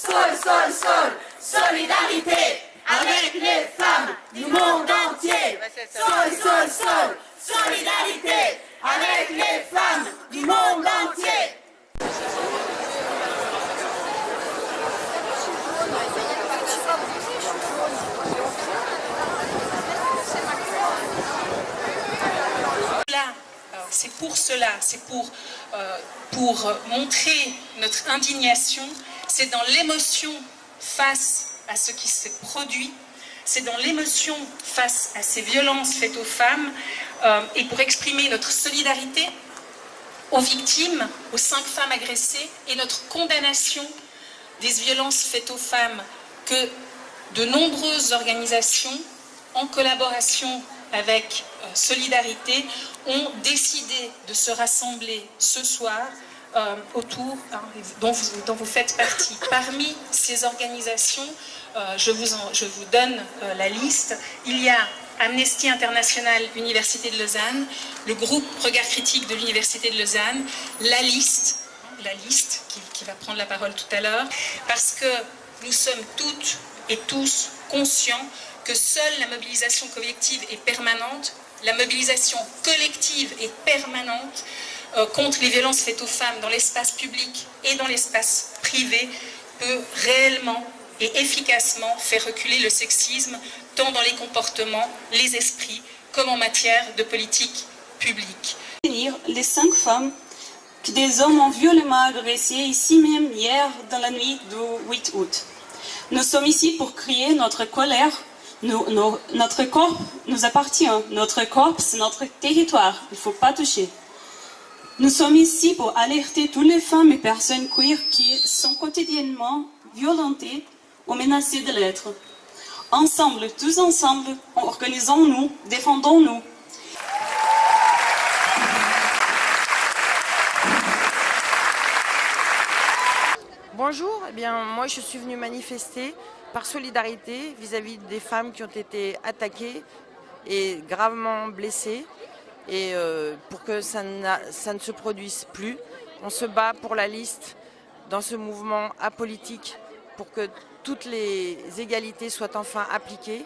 Sol, sol, sol, solidarité avec les femmes du monde entier. Sol, sol, sol, solidarité avec les femmes du monde entier. C'est pour cela, c'est pour montrer notre indignation, c'est dans l'émotion face à ce qui s'est produit, c'est dans l'émotion face à ces violences faites aux femmes et pour exprimer notre solidarité aux victimes, aux 5 femmes agressées et notre condamnation des violences faites aux femmes que de nombreuses organisations, en collaboration avec Solidarité, ont décidé de se rassembler ce soir autour, dont vous faites partie. Parmi ces organisations, je vous donne la liste. Il y a Amnesty International, Université de Lausanne, le groupe Regard Critique de l'Université de Lausanne, la liste qui va prendre la parole tout à l'heure, parce que nous sommes toutes et tous conscients que seule la mobilisation collective est permanente, la mobilisation collective et permanente contre les violences faites aux femmes dans l'espace public et dans l'espace privé peut réellement et efficacement faire reculer le sexisme, tant dans les comportements, les esprits, comme en matière de politique publique. Les 5 femmes que des hommes ont violemment agressées ici même hier dans la nuit du 8 août. Nous sommes ici pour crier notre colère. Notre corps nous appartient, notre corps c'est notre territoire, il ne faut pas toucher. Nous sommes ici pour alerter toutes les femmes et personnes queer qui sont quotidiennement violentées ou menacées de l'être. Ensemble, tous ensemble, organisons-nous, défendons-nous. Bonjour, eh bien, moi je suis venue manifester par solidarité vis-à-vis des femmes qui ont été attaquées et gravement blessées. Et pour que ça ne se produise plus, on se bat pour la liste dans ce mouvement apolitique pour que toutes les égalités soient enfin appliquées.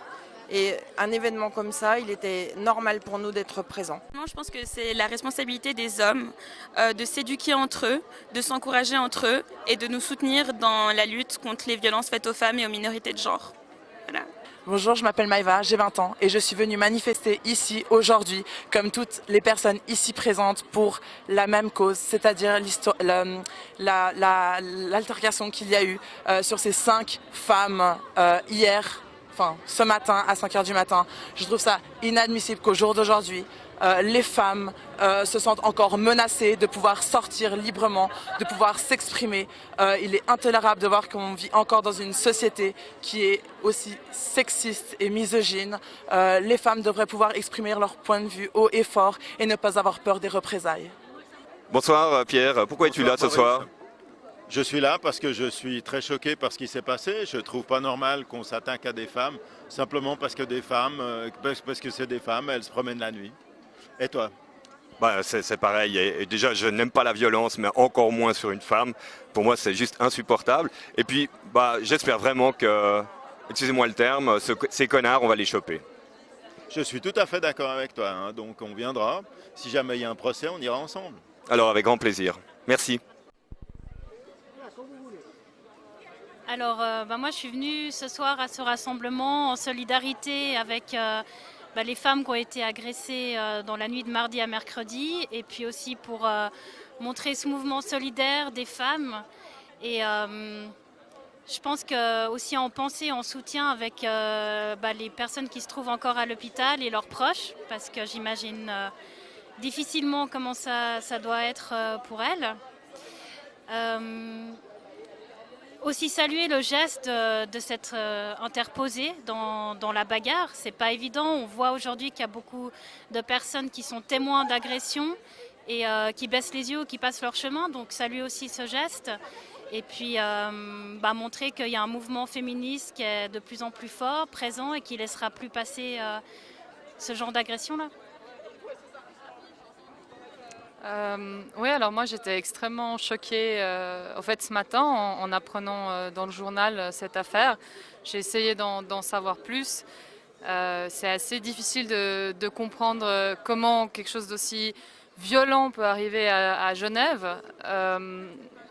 Et un événement comme ça, il était normal pour nous d'être présents. Je pense que c'est la responsabilité des hommes de s'éduquer entre eux, de s'encourager entre eux et de nous soutenir dans la lutte contre les violences faites aux femmes et aux minorités de genre. Voilà. Bonjour, je m'appelle Maïva, j'ai 20 ans et je suis venue manifester ici aujourd'hui, comme toutes les personnes ici présentes, pour la même cause, c'est-à-dire l'altercation qu'il y a eu sur ces 5 femmes hier. Enfin, ce matin, à 5 h du matin. Je trouve ça inadmissible qu'au jour d'aujourd'hui, les femmes se sentent encore menacées de pouvoir sortir librement, de pouvoir s'exprimer. Il est intolérable de voir qu'on vit encore dans une société qui est aussi sexiste et misogyne. Les femmes devraient pouvoir exprimer leur point de vue haut et fort et ne pas avoir peur des représailles. Bonsoir Pierre, pourquoi es-tu là ce soir ? Je suis là parce que je suis très choqué par ce qui s'est passé. Je ne trouve pas normal qu'on s'attaque à des femmes simplement parce que c'est des femmes, elles se promènent la nuit. Et toi ? C'est pareil. Et déjà, je n'aime pas la violence, mais encore moins sur une femme. Pour moi, c'est juste insupportable. Et puis, j'espère vraiment que, excusez-moi le terme, ces connards, on va les choper. Je suis tout à fait d'accord avec toi. Hein. Donc, on viendra. Si jamais il y a un procès, on ira ensemble. Alors, avec grand plaisir. Merci. Alors, moi je suis venue ce soir à ce rassemblement en solidarité avec les femmes qui ont été agressées dans la nuit de mardi à mercredi et puis aussi pour montrer ce mouvement solidaire des femmes et je pense que aussi en pensée, en soutien avec les personnes qui se trouvent encore à l'hôpital et leurs proches parce que j'imagine difficilement comment ça doit être pour elles. Aussi saluer le geste de s'être interposé dans la bagarre. C'est pas évident. On voit aujourd'hui qu'il y a beaucoup de personnes qui sont témoins d'agressions et qui baissent les yeux ou qui passent leur chemin. Donc saluer aussi ce geste. Et puis montrer qu'il y a un mouvement féministe qui est de plus en plus fort, présent et qui ne laissera plus passer ce genre d'agression-là. Oui, alors moi j'étais extrêmement choquée en fait ce matin en apprenant dans le journal cette affaire. J'ai essayé d'en savoir plus. C'est assez difficile de comprendre comment quelque chose d'aussi violent peut arriver à Genève.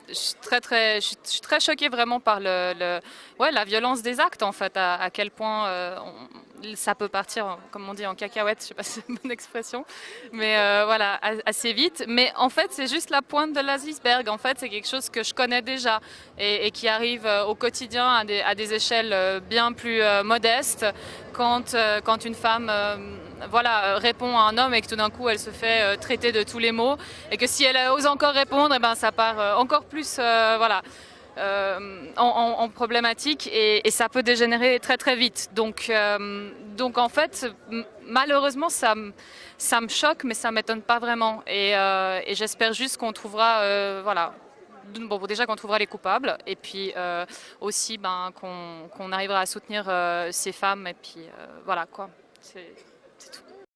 Je suis très choquée vraiment par ouais, la violence des actes en fait, à quel point ça peut partir, comme on dit, en cacahuète, je sais pas si c'est une bonne expression, mais voilà, assez vite. Mais en fait, c'est juste la pointe de l'iceberg. En fait, c'est quelque chose que je connais déjà et qui arrive au quotidien à des échelles bien plus modestes quand une femme voilà, répond à un homme et que tout d'un coup elle se fait traiter de tous les mots et que si elle ose encore répondre, et ben, ça part encore plus voilà, en problématique et ça peut dégénérer très très vite. Donc en fait, malheureusement, ça me choque, mais ça ne m'étonne pas vraiment. Et j'espère juste qu'on trouvera, voilà, bon, déjà qu'on trouvera les coupables et puis aussi qu'on arrivera à soutenir ces femmes et puis voilà quoi, c'est tout.